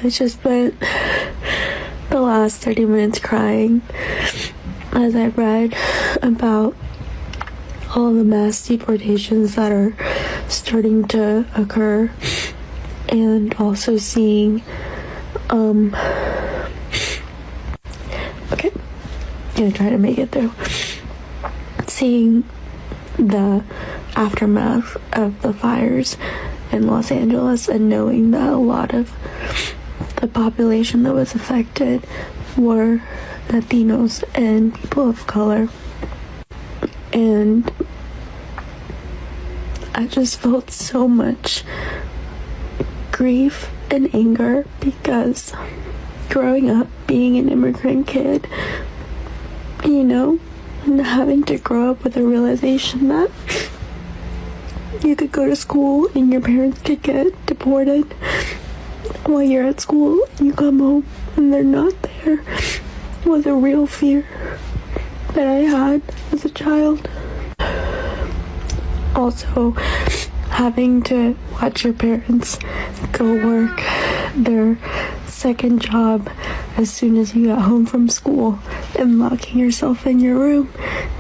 I just spent the last 30 minutes crying as I read about all the mass deportations that are starting to occur, and also seeing okay, gonna try to make it through, seeing the aftermath of the fires in Los Angeles, and knowing that a lot of the population that was affected were Latinos and people of color. And I just felt so much grief and anger, because growing up being an immigrant kid, you know, and having to grow up with a realization that you could go to school and your parents could get deported while you're at school, and you come home and they're not there, was a real fear that I had as a child. Also, having to watch your parents go work their second job as soon as you got home from school, and locking yourself in your room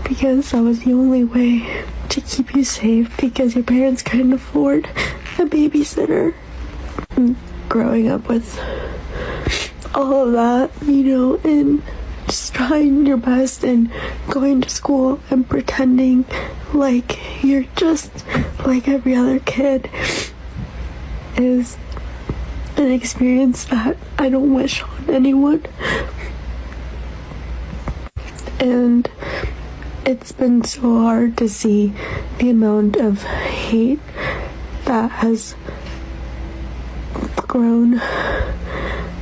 because that was the only way to keep you safe, because your parents couldn't afford a babysitter. And growing up with all of that, you know, and just trying your best and going to school and pretending like you're just like every other kid, is an experience that I don't wish on anyone. And it's been so hard to see the amount of hate that has grown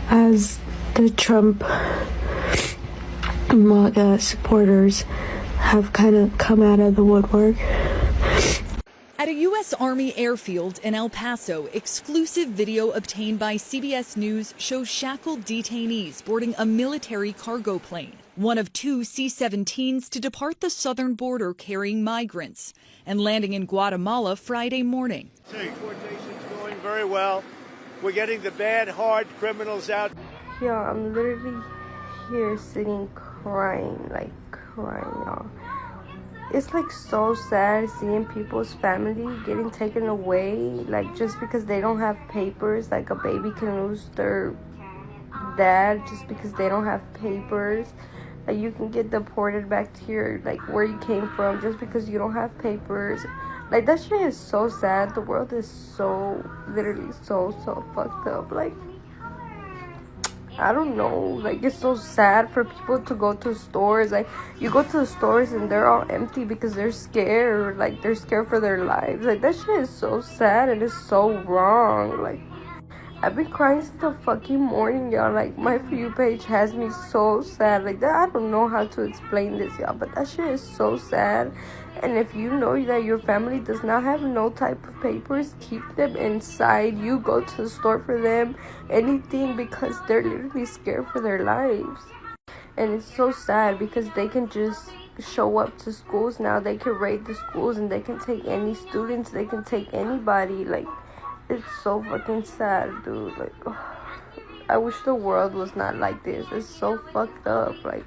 as the Trump Maga supporters have kind of come out of the woodwork. At a U.S. Army airfield in El Paso, exclusive video obtained by CBS News shows shackled detainees boarding a military cargo plane, one of two C-17s to depart the southern border carrying migrants, and landing in Guatemala Friday morning. Deportation's going very well. We're getting the bad, hard criminals out. Yeah, I'm literally here sitting crying, y'all. It's like so sad seeing people's family getting taken away, like just because they don't have papers. Like a baby can lose their dad just because they don't have papers. Like you can get deported back to your, like, where you came from just because you don't have papers. Like that shit is so sad. The world is so, literally so fucked up. Like, I don't know, like it's so sad for people to go to stores. Like you go to the stores and they're all empty because they're scared. Like they're scared for their lives. Like that shit is so sad and it's so wrong. Like I've been crying since the fucking morning, y'all. Like my For You page has me so sad. Like that, I don't know how to explain this, y'all, but that shit is so sad. And if you know that your family does not have no type of papers, keep them inside. You go to the store for them, anything, because they're literally scared for their lives. And it's so sad because they can just show up to schools now. They can raid the schools and they can take any students. They can take anybody. Like, it's so fucking sad, dude. Like, I wish the world was not like this. It's so fucked up. Like,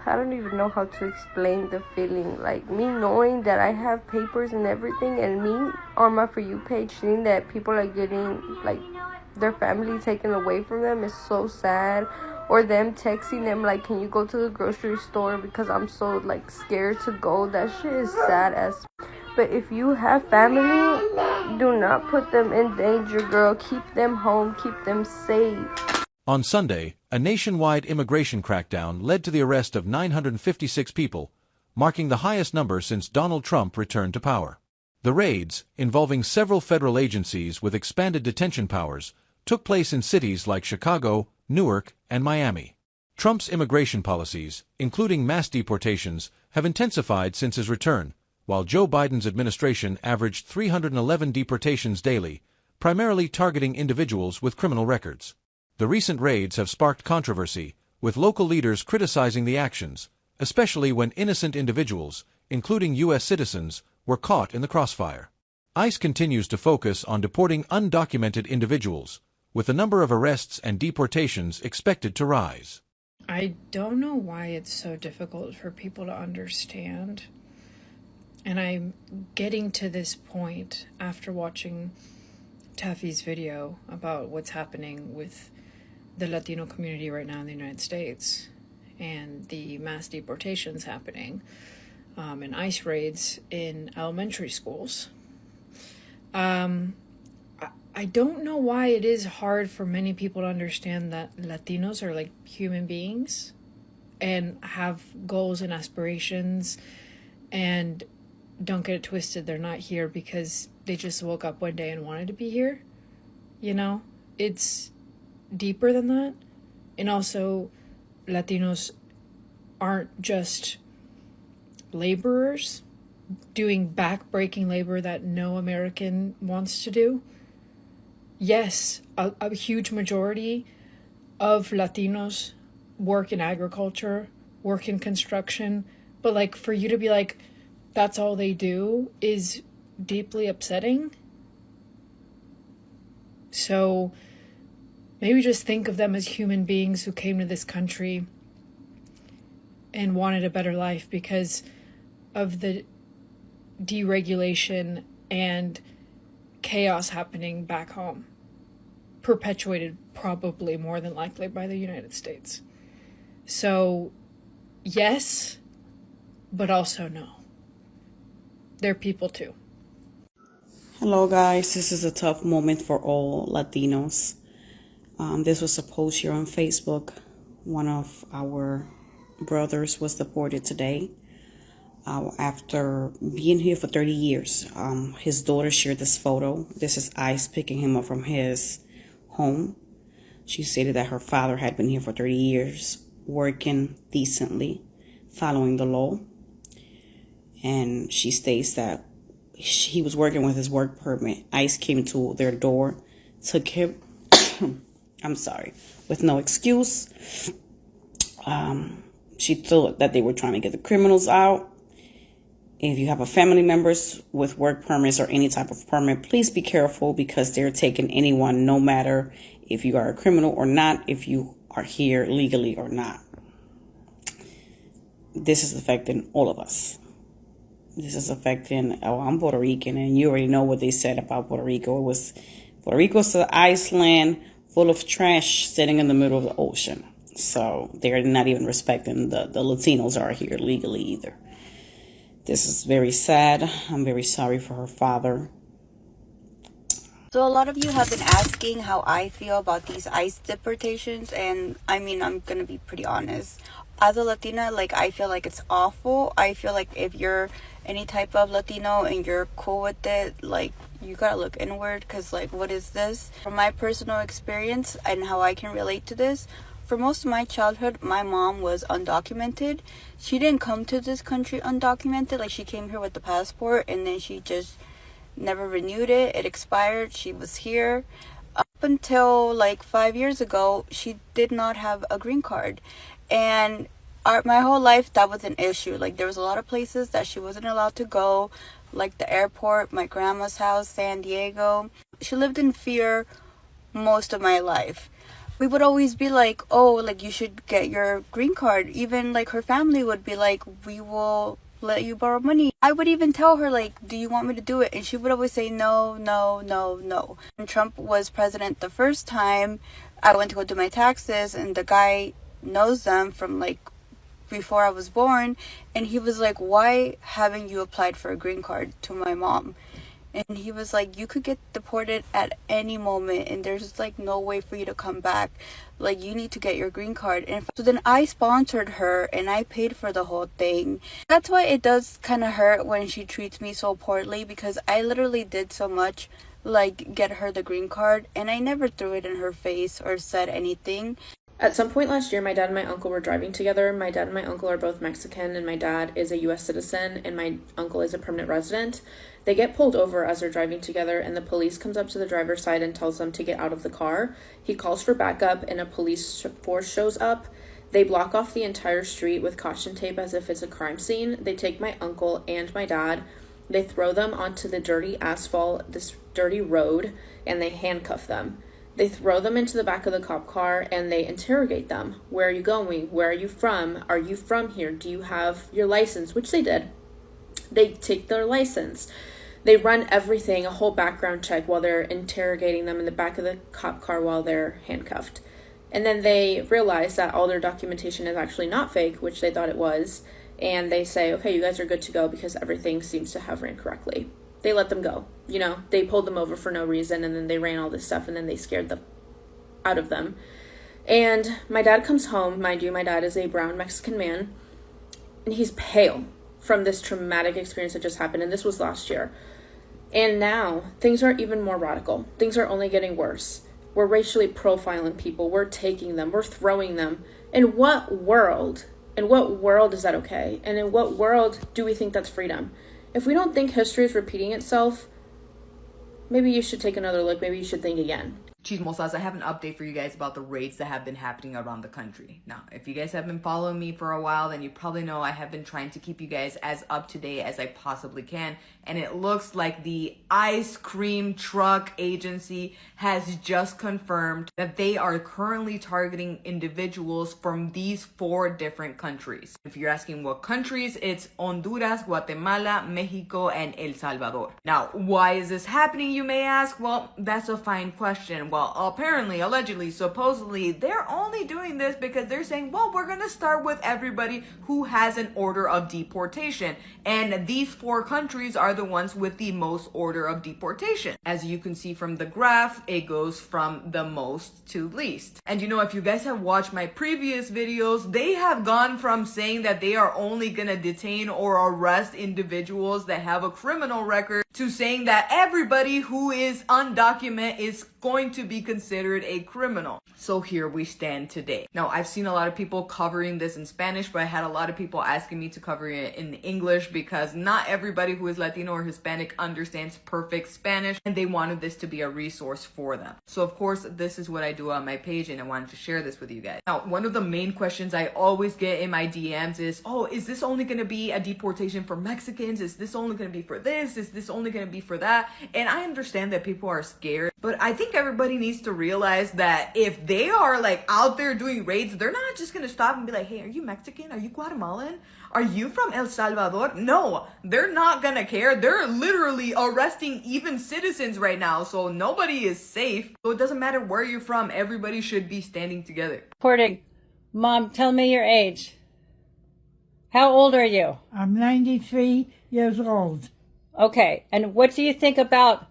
I don't even know how to explain the feeling. Like, me knowing that I have papers and everything, and me on my For You page seeing that people are getting, like, their family taken away from them is so sad. Or them texting them, like, can you go to the grocery store because I'm so, like, scared to go. That shit is sad as. But if you have family, do not put them in danger, girl. Keep them home. Keep them safe. On Sunday, a nationwide immigration crackdown led to the arrest of 956 people, marking the highest number since Donald Trump returned to power. The raids, involving several federal agencies with expanded detention powers, took place in cities like Chicago, Newark, and Miami. Trump's immigration policies, including mass deportations, have intensified since his return, while Joe Biden's administration averaged 311 deportations daily, primarily targeting individuals with criminal records. The recent raids have sparked controversy, with local leaders criticizing the actions, especially when innocent individuals, including U.S. citizens, were caught in the crossfire. ICE continues to focus on deporting undocumented individuals, with the number of arrests and deportations expected to rise. I don't know why it's so difficult for people to understand. And I'm getting to this point after watching Taffy's video about what's happening with the Latino community right now in the United States and the mass deportations happening and ICE raids in elementary schools. I don't know why it is hard for many people to understand that Latinos are like human beings and have goals and aspirations, and don't get it twisted, they're not here because they just woke up one day and wanted to be here. You know, it's deeper than that. And also, Latinos aren't just laborers doing back-breaking labor that no American wants to do. Yes, a huge majority of Latinos work in agriculture, work in construction, but like for you to be like, that's all they do is deeply upsetting. So maybe just think of them as human beings who came to this country and wanted a better life because of the deregulation and chaos happening back home, perpetuated probably more than likely by the United States. So yes, but also no. They're people too. Hello guys, this is a tough moment for all Latinos. This was a post here on Facebook. One of our brothers was deported today after being here for 30 years. His daughter shared this photo. This is ICE picking him up from his home. She stated that her father had been here for 30 years, working decently, following the law. And she states that he was working with his work permit. ICE came to their door, took him, with no excuse. She thought that they were trying to get the criminals out. If you have a family members with work permits or any type of permit, please be careful because they're taking anyone, no matter if you are a criminal or not, if you are here legally or not. This is affecting all of us. This is affecting, I'm Puerto Rican, and you already know what they said about Puerto Rico. Puerto Rico's an Iceland full of trash sitting in the middle of the ocean. So they're not even respecting the Latinos are here legally either. This is very sad. I'm very sorry for her father. So a lot of you have been asking how I feel about these ICE deportations, and I mean, I'm gonna be pretty honest. As a Latina, like, I feel like it's awful. I feel like if you're any type of Latino and you're cool with it, like, you gotta look inward, because, like, what is this? From my personal experience and how I can relate to this, for most of my childhood, my mom was undocumented. She didn't come to this country undocumented. Like, she came here with the passport, and then she just never renewed it. It expired. She was here. Up until, like, 5 years ago, she did not have a green card. And my whole life, that was an issue. Like, there was a lot of places that she wasn't allowed to go, like the airport, my grandma's house, San Diego. She lived in fear most of my life. We would always be like, oh, like, you should get your green card. Even, like, her family would be like, we will let you borrow money. I would even tell her, like, do you want me to do it? And she would always say, no, no, no, no. When Trump was president the first time, I went to go do my taxes, and the guy knows them from, like, before I was born, and he was like, why haven't you applied for a green card, to my mom? And he was like, you could get deported at any moment, and there's, like, no way for you to come back. Like, you need to get your green card. And so then I sponsored her, and I paid for the whole thing. That's why it does kind of hurt when she treats me so poorly, because I literally did so much, like, get her the green card, and I never threw it in her face or said anything. At some point last year, my dad and my uncle were driving together. My dad and my uncle are both Mexican, and my dad is a U.S. citizen, and my uncle is a permanent resident. They get pulled over as they're driving together, and the police comes up to the driver's side and tells them to get out of the car. He calls for backup, and a police force shows up. They block off the entire street with caution tape as if it's a crime scene. They take my uncle and my dad. They throw them onto the dirty asphalt, this dirty road, and they handcuff them. They throw them into the back of the cop car and they interrogate them. Where are you going? Where are you from? Are you from here? Do you have your license? Which they did. They take their license. They run everything, a whole background check while they're interrogating them in the back of the cop car while they're handcuffed. And then they realize that all their documentation is actually not fake, which they thought it was. And they say, okay, you guys are good to go because everything seems to have ran correctly. They let them go. You know, they pulled them over for no reason, and then they ran all this stuff, and then they scared the out of them. And my dad comes home. Mind you, my dad is a brown Mexican man, and he's pale from this traumatic experience that just happened, and this was last year. And now things are even more radical. Things are only getting worse. We're racially profiling people. We're taking them. We're throwing them. In what world? In what world is that okay? And in what world do we think that's freedom? If we don't think history is repeating itself, maybe you should take another look. Maybe you should think again. Chismosas, I have an update for you guys about the raids that have been happening around the country. Now, if you guys have been following me for a while, then you probably know I have been trying to keep you guys as up to date as I possibly can. And it looks like the ice cream truck agency has just confirmed that they are currently targeting individuals from these 4 different countries. If you're asking what countries, it's Honduras, Guatemala, Mexico, and El Salvador. Now, why is this happening, you may ask? Well, that's a fine question. Well, apparently, allegedly, supposedly, they're only doing this because they're saying, well, we're going to start with everybody who has an order of deportation. And these 4 countries are the ones with the most order of deportation. As you can see from the graph, it goes from the most to least. And you know, if you guys have watched my previous videos, they have gone from saying that they are only going to detain or arrest individuals that have a criminal record to saying that everybody who is undocumented is going to be considered a criminal. So here we stand today. Now, I've seen a lot of people covering this in Spanish, but I had a lot of people asking me to cover it in English because not everybody who is Latino or Hispanic understands perfect Spanish, and they wanted this to be a resource for them. So of course, this is what I do on my page, and I wanted to share this with you guys. Now, one of the main questions I always get in my DMs is, oh, is this only going to be a deportation for Mexicans? Is this only going to be for this? Is this only going to be for that? And I understand that people are scared, but I think everybody needs to realize that if they are like out there doing raids, they're not just going to stop and be like, hey, are you Mexican? Are you Guatemalan? Are you from El Salvador? No, they're not going to care. They're literally arresting even citizens right now. So nobody is safe. So it doesn't matter where you're from. Everybody should be standing together. Reporting. Mom, tell me your age. How old are you? I'm 93 years old. Okay. And what do you think about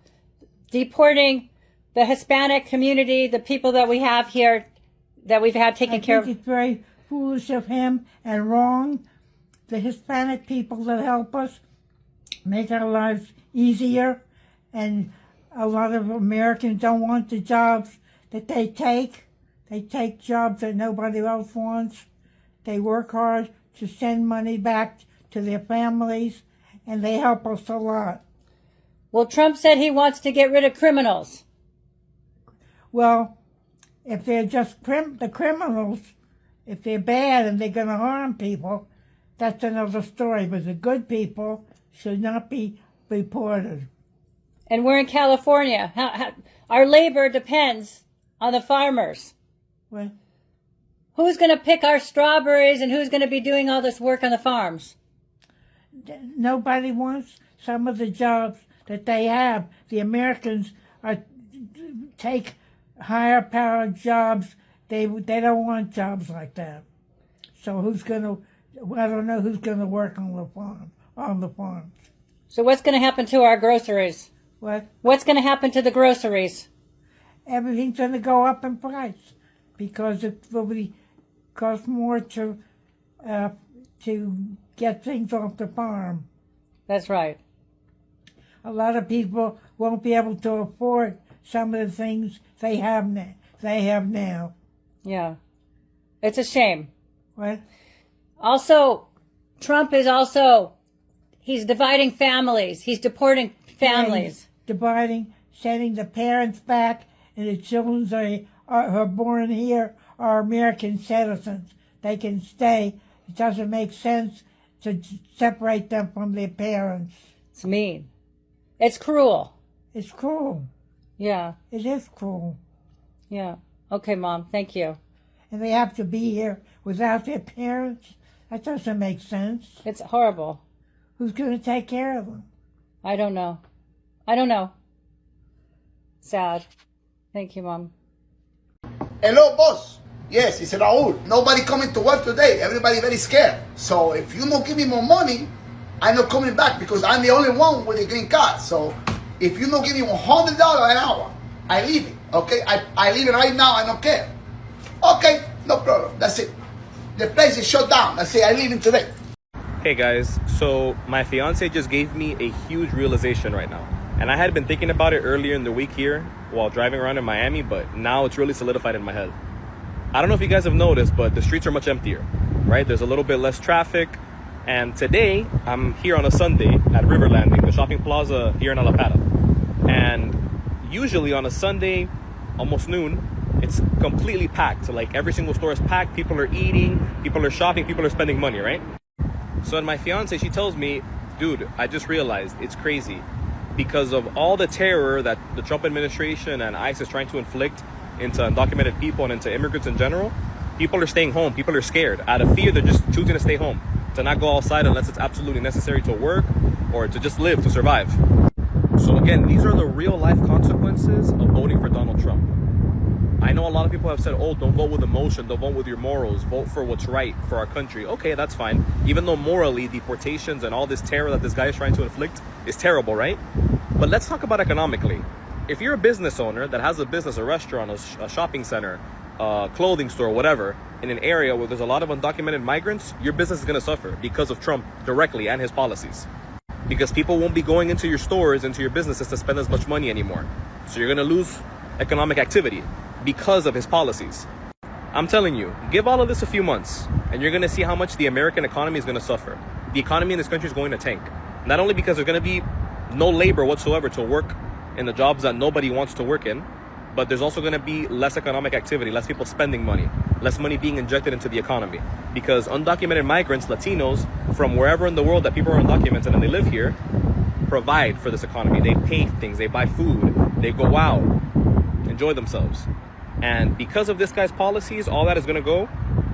deporting the Hispanic community, the people that we have here, that we've had taken care of? I think it's very foolish of him and wrong. The Hispanic people that help us make our lives easier, and a lot of Americans don't want the jobs that they take. They take jobs that nobody else wants. They work hard to send money back to their families, and they help us a lot. Well, Trump said he wants to get rid of criminals. Well, if they're just the criminals, if they're bad and they're going to harm people, that's another story. But the good people should not be reported. And we're in California. Our labor depends on the farmers. What? Who's going to pick our strawberries and who's going to be doing all this work on the farms? Nobody wants some of the jobs that they have. The Americans take higher powered jobs. They don't want jobs like that. So I don't know who's going to work on the farms. So what's going to happen to our groceries? What? What's going to happen to the groceries? Everything's going to go up in price because it will cost more to get things off the farm. That's right. A lot of people won't be able to afford some of the things they have now. Yeah. It's a shame. What? Also, Trump is he's dividing families. He's deporting families. Yeah, dividing, sending the parents back, and the children who are born here are American citizens. They can stay. It doesn't make sense to separate them from their parents. It's mean. It's cruel. It's cruel. Yeah. It is cruel. Yeah. Okay, Mom. Thank you. And they have to be here without their parents. That doesn't make sense. It's horrible. Who's going to take care of them? I don't know. I don't know. Sad. Thank you, Mom. Hello, boss. Yes, it's Raul. Nobody coming to work today. Everybody very scared. So if you don't give me more money, I'm not coming back because I'm the only one with a green card. So if you don't give me $100 an hour, I leave it. Okay? I leave it right now. I don't care. Okay, no problem. That's it. The place is shut down. That's it. I leave it today. Hey guys, so my fiance just gave me a huge realization right now. And I had been thinking about it earlier in the week here while driving around in Miami, but now it's really solidified in my head. I don't know if you guys have noticed, but the streets are much emptier, right? There's a little bit less traffic. And today, I'm here on a Sunday at River Landing, the shopping plaza here in La Pata. And usually on a Sunday, almost noon, it's completely packed. Like every single store is packed. People are eating, people are shopping, people are spending money, right? So and my fiance, she tells me, dude, I just realized it's crazy. Because of all the terror that the Trump administration and ICE is trying to inflict into undocumented people and into immigrants in general, people are staying home. People are scared. Out of fear, they're just choosing to stay home, to not go outside unless it's absolutely necessary to work or to just live, to survive. So again, these are the real life consequences of voting for Donald Trump. I know a lot of people have said, oh, don't vote with emotion, don't vote with your morals, vote for what's right for our country. Okay, that's fine. Even though morally, deportations and all this terror that this guy is trying to inflict is terrible, right? But let's talk about economically. If you're a business owner that has a business, a restaurant, a shopping center, a clothing store, whatever, in an area where there's a lot of undocumented migrants, your business is going to suffer because of Trump directly and his policies. Because people won't be going into your stores, into your businesses to spend as much money anymore. So you're going to lose economic activity because of his policies. I'm telling you, give all of this a few months and you're going to see how much the American economy is going to suffer. The economy in this country is going to tank. Not only because there's going to be no labor whatsoever to work in the jobs that nobody wants to work in, but there's also going to be less economic activity, less people spending money, less money being injected into the economy. Because undocumented migrants, Latinos, from wherever in the world that people are undocumented and they live here, provide for this economy. They pay things, they buy food, they go out, enjoy themselves. And because of this guy's policies, all that is going to go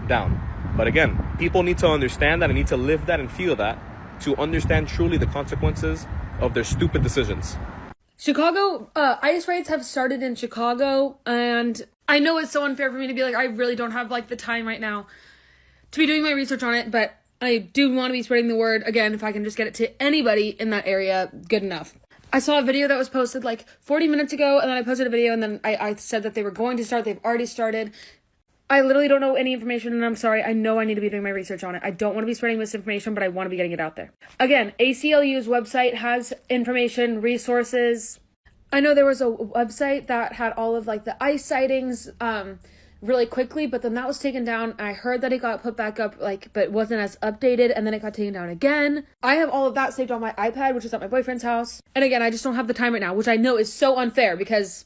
down. But again, people need to understand that and need to live that and feel that to understand truly the consequences of their stupid decisions. Chicago, ICE raids have started in Chicago, and I know it's so unfair for me to be like, I really don't have like the time right now to be doing my research on it, but I do want to be spreading the word. Again, if I can just get it to anybody in that area, good enough. I saw a video that was posted like 40 minutes ago, and then I posted a video, and then I said that they were going to start. They've already started. I literally don't know any information, and I'm sorry. I know I need to be doing my research on it. I don't want to be spreading misinformation, but I want to be getting it out there. Again, ACLU's website has information, resources. I know there was a website that had all of like the ICE sightings really quickly, but then that was taken down. I heard that it got put back up, but wasn't as updated, and then it got taken down again. I have all of that saved on my iPad, which is at my boyfriend's house. And again, I just don't have the time right now, which I know is so unfair because,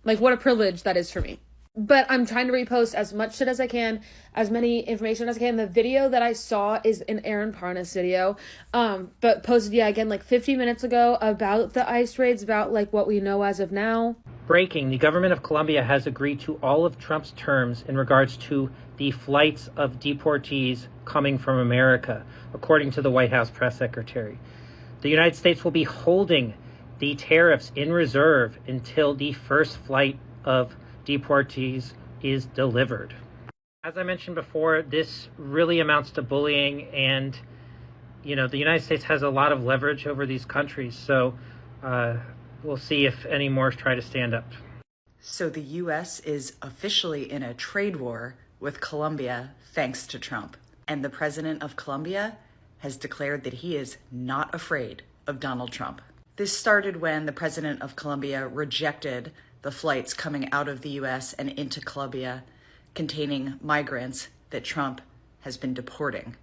like, what a privilege that is for me. But I'm trying to repost as much shit as I can, as many information as I can. The video that I saw is an Aaron Parnas video, but posted, again, like 50 minutes ago about the ICE raids, about like what we know as of now. Breaking, the government of Colombia has agreed to all of Trump's terms in regards to the flights of deportees coming from America, according to the White House press secretary. The United States will be holding the tariffs in reserve until the first flight of deportees is delivered. As I mentioned before, this really amounts to bullying, and the United States has a lot of leverage over these countries, so we'll see if any more try to stand up. So the U.S. is officially in a trade war with Colombia thanks to Trump, and the president of Colombia has declared that he is not afraid of Donald Trump. This started when the president of Colombia rejected the flights coming out of the U.S. and into Colombia containing migrants that Trump has been deporting.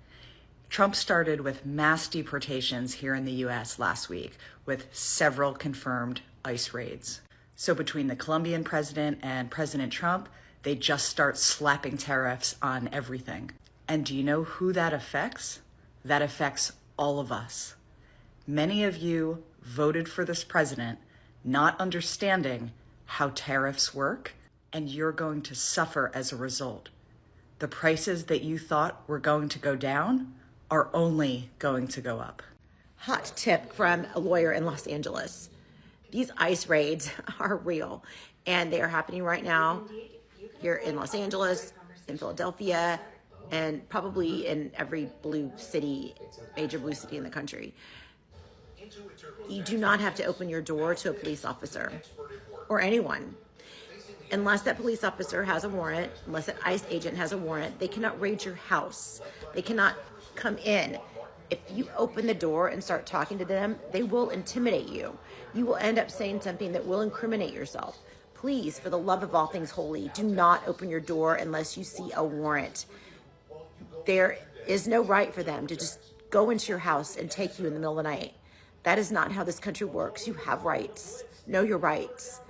Trump started with mass deportations here in the U.S. last week with several confirmed ICE raids. So between the Colombian president and President Trump, they just start slapping tariffs on everything. And do you know who that affects? That affects all of us. Many of you voted for this president not understanding how tariffs work, and you're going to suffer as a result. The prices that you thought were going to go down are only going to go up. Hot tip from a lawyer in Los Angeles. These ICE raids are real, and they are happening right now here in Los Angeles, in Philadelphia, and probably in every major blue city in the country. You do not have to open your door to a police officer or anyone. Unless that police officer has a warrant, unless that ICE agent has a warrant, they cannot raid your house. They cannot come in. If you open the door and start talking to them, they will intimidate you. You will end up saying something that will incriminate yourself. Please, for the love of all things holy, do not open your door unless you see a warrant. There is no right for them to just go into your house and take you in the middle of the night. That is not how this country works. You have rights. Know your rights.